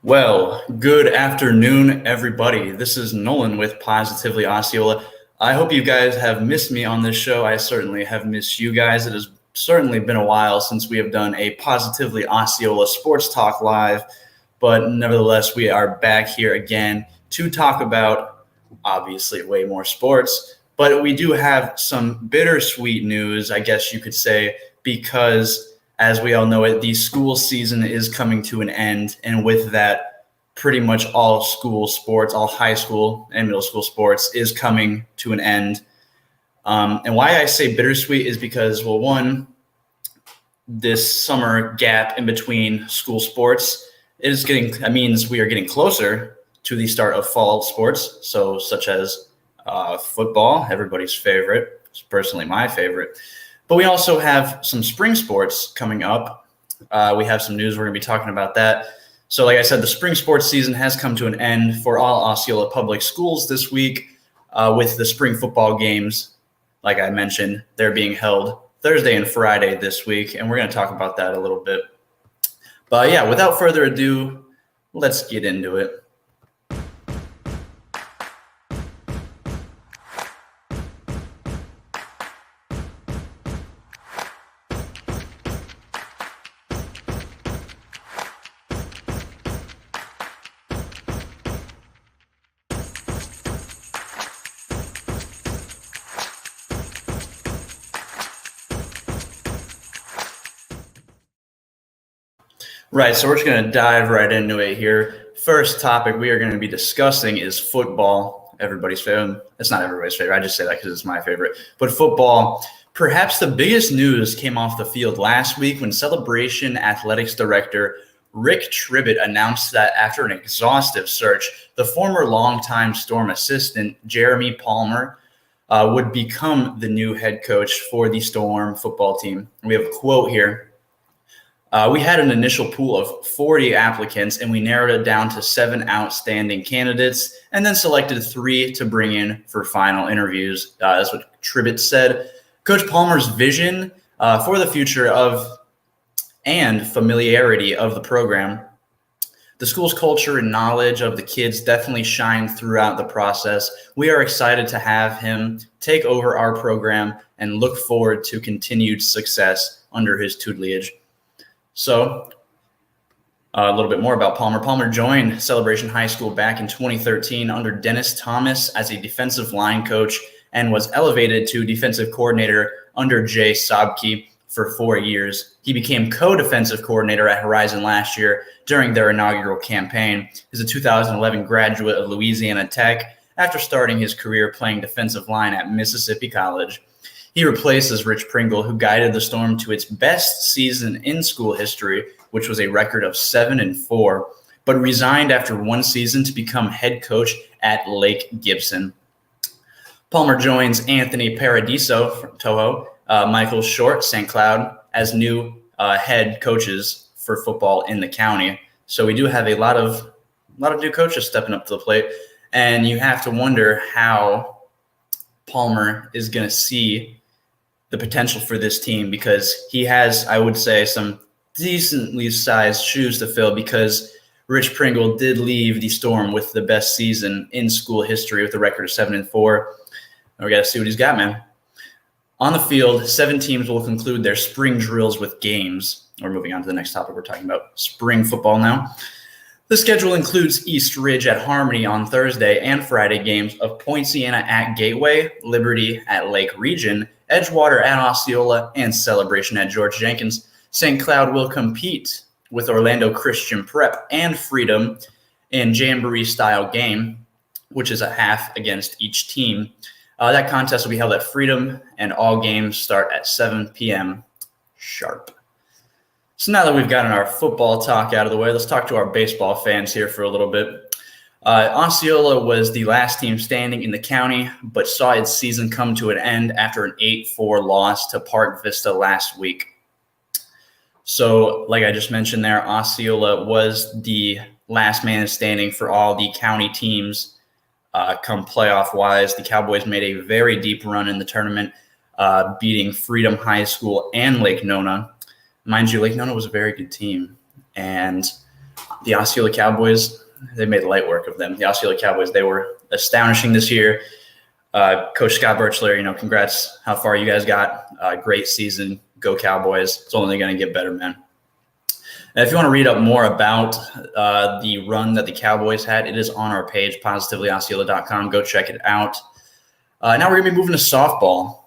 Well, good afternoon, everybody. This is Nolan with Positively Osceola. I hope you guys have missed me on this show. I certainly have missed you guys. It has certainly been a while since we have done a Positively Osceola Sports Talk live, but nevertheless, we are back here again to talk about, obviously, way more sports. But we do have some bittersweet news, I guess you could say, because as we all know it, the school season is coming to an end. And with that, pretty much all school sports, all high school and middle school sports is coming to an end. And why I say bittersweet is because, well, one, this summer gap in between school sports means we are getting closer to the start of fall sports. So such as football, everybody's favorite. It's personally my favorite. But we also have some spring sports coming up. We have some news. We're going to be talking about that. So like I said, the spring sports season has come to an end for all Osceola public schools this week with the spring football games. Like I mentioned, they're being held Thursday and Friday this week, and we're going to talk about that a little bit. But yeah, without further ado, let's get into it. Right, so we're just going to dive right into it here. First topic we are going to be discussing is football, everybody's favorite. It's not everybody's favorite. I just say that because it's my favorite. But football, perhaps the biggest news came off the field last week when Celebration Athletics Director Rick Tribbett announced that after an exhaustive search, the former longtime Storm assistant Jeremy Palmer would become the new head coach for the Storm football team. We have a quote here. We had an initial pool of 40 applicants, and we narrowed it down to 7 outstanding candidates and then selected 3 to bring in for final interviews. That's what Tribbett said. Coach Palmer's vision for the future and familiarity of the program, the school's culture and knowledge of the kids definitely shine throughout the process. We are excited to have him take over our program and look forward to continued success under his tutelage. So a little bit more about Palmer. Palmer joined Celebration High School back in 2013 under Dennis Thomas as a defensive line coach and was elevated to defensive coordinator under Jay Sobke for 4 years. He became co-defensive coordinator at Horizon last year during their inaugural campaign. He's a 2011 graduate of Louisiana Tech after starting his career playing defensive line at Mississippi College. He replaces Rich Pringle, who guided the Storm to its best season in school history, which was a record of 7-4, but resigned after 1 season to become head coach at Lake Gibson. Palmer joins Anthony Paradiso from Toho, Michael Short, St. Cloud, as new head coaches for football in the county. So we do have a lot of new coaches stepping up to the plate, and you have to wonder how Palmer is going to see the potential for this team, because he has, I would say, some decently sized shoes to fill, because Rich Pringle did leave the Storm with the best season in school history with a record of 7-4. And we got to see what he's got, man. On the field, 7 teams will conclude their spring drills with games. We're moving on to the next topic. We're talking about spring football now. The schedule includes East Ridge at Harmony on Thursday and Friday games of Point Siena at Gateway, Liberty at Lake Region, Edgewater at Osceola, and Celebration at George Jenkins. St. Cloud will compete with Orlando Christian Prep and Freedom in Jamboree-style game, which is a half against each team. That contest will be held at Freedom, and all games start at 7 p.m. sharp. So now that we've gotten our football talk out of the way, let's talk to our baseball fans here for a little bit. Osceola was the last team standing in the county, but saw its season come to an end after an 8-4 loss to Park Vista last week. So, like I just mentioned there, Osceola was the last man standing for all the county teams come playoff-wise. The Cowboys made a very deep run in the tournament, beating Freedom High School and Lake Nona. mind you, Lake Nona was a very good team. And the Osceola Cowboys, they made light work of them. The Osceola Cowboys, they were astonishing this year. Coach Scott Birchler, congrats how far you guys got. Great season. Go Cowboys. It's only going to get better, man. And if you want to read up more about the run that the Cowboys had, it is on our page, positivelyosceola.com. Go check it out. Now we're going to be moving to softball.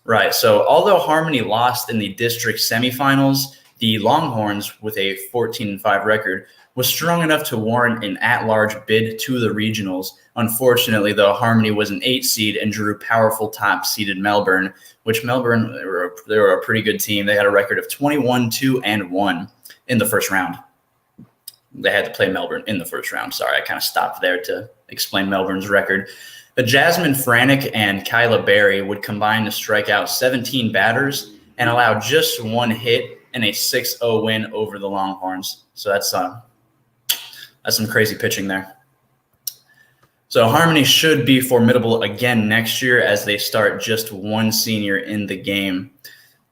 Right, so although Harmony lost in the district semifinals, the Longhorns, with a 14-5 record, was strong enough to warrant an at-large bid to the regionals. Unfortunately, though, Harmony was an 8 seed and drew powerful top-seeded Melbourne, which Melbourne, they were a pretty good team. They had a record of 21-2-1 in the first round. They had to play Melbourne in the first round. Sorry, I kind of stopped there to explain Melbourne's record. But Jasmine Franick and Kyla Berry would combine to strike out 17 batters and allow just one hit and a 6-0 win over the Longhorns. So that's some crazy pitching there. So Harmony should be formidable again next year as they start just one senior in the game.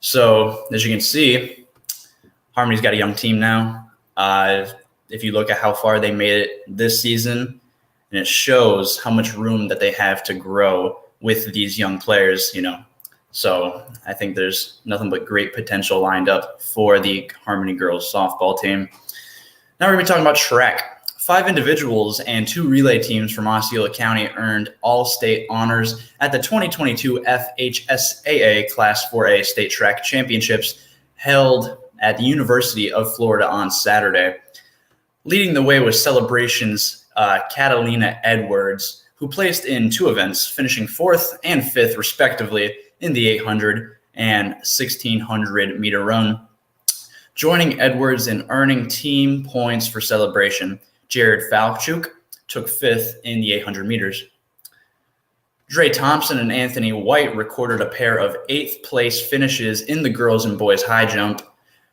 So as you can see, Harmony's got a young team now. If you look at how far they made it this season, and it shows how much room that they have to grow with these young players, So I think there's nothing but great potential lined up for the Harmony girls softball team. Now we're going to be talking about track. 5 individuals and 2 relay teams from Osceola County earned all-state honors at the 2022 FHSAA Class 4A State Track Championships held at the University of Florida on Saturday. Leading the way was Celebrations Catalina Edwards, who placed in 2 events, finishing 4th and 5th respectively in the 800 and 1600 meter run. Joining Edwards in earning team points for Celebration, Jared Falchuk took 5th in the 800 meters. Dre Thompson and Anthony White recorded a pair of 8th place finishes in the girls and boys high jump,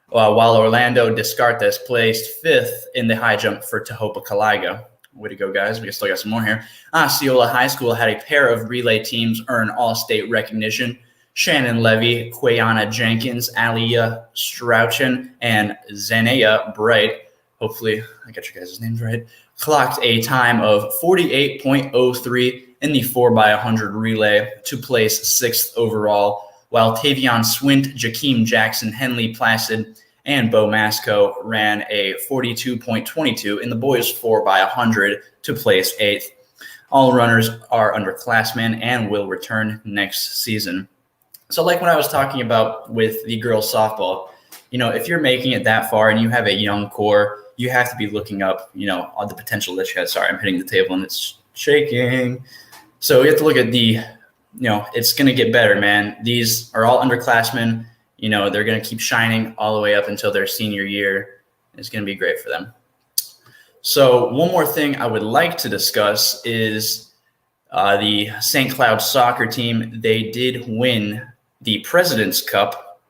while Orlando Descartes placed 5th in the high jump for Tahopa Caliga. Way to go, guys. We still got some more here. Osceola High School had a pair of relay teams earn all-state recognition. Shannon Levy, Quayana Jenkins, Aliyah Strauchen, and Zanea Bright, hopefully I got your guys' names right, clocked a time of 48.03 in the 4x100 relay to place 6th overall, while Tavion Swint, Jakeem Jackson, Henley Placid, and Bo Masco ran a 42.22 in the boys 4x100 to place 8th. All runners are underclassmen and will return next season. So like what I was talking about with the girls softball, if you're making it that far and you have a young core, you have to be looking up, all the potential that you had. Sorry, I'm hitting the table and it's shaking. So you have to look at it's going to get better, man. These are all underclassmen. They're going to keep shining all the way up until their senior year. It's going to be great for them. So one more thing I would like to discuss is the St. Cloud soccer team. They did win the President's Cup.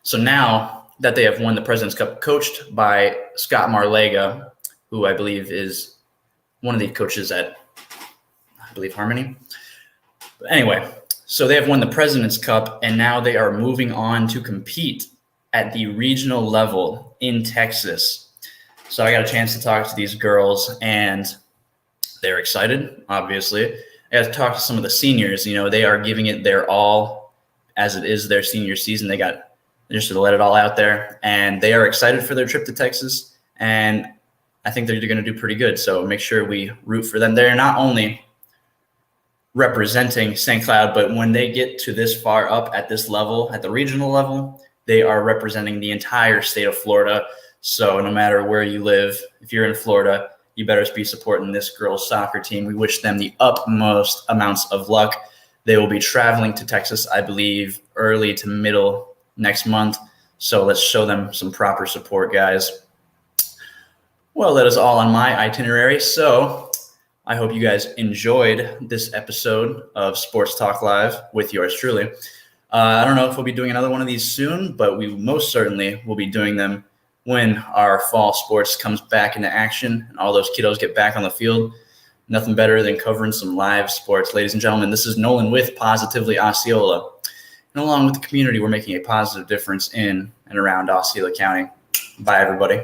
So now that they have won the President's Cup, coached by Scott Marlega, who I believe is one of the coaches at, Harmony. But anyway, so they have won the President's Cup, and now they are moving on to compete at the regional level in Texas. So I got a chance to talk to these girls, and they're excited, obviously. I got to talk to some of the seniors. They are giving it their all as it is their senior season. They just to let it all out there, and they are excited for their trip to Texas, and I think they're going to do pretty good. So make sure we root for them. They're not only representing St. Cloud, but when they get to this far up at this level, at the regional level, they are representing the entire state of Florida. So no matter where you live, if you're in Florida, you better be supporting this girls' soccer team. We wish them the utmost amounts of luck. They will be traveling to Texas, I believe, early to middle next month. So let's show them some proper support, guys. Well, that is all on my itinerary. So I hope you guys enjoyed this episode of Sports Talk Live with yours truly. I don't know if we'll be doing another one of these soon, but we most certainly will be doing them when our fall sports comes back into action and all those kiddos get back on the field. Nothing better than covering some live sports. Ladies and gentlemen, this is Nolan with Positively Osceola. and along with the community, we're making a positive difference in and around Osceola County. Bye, everybody.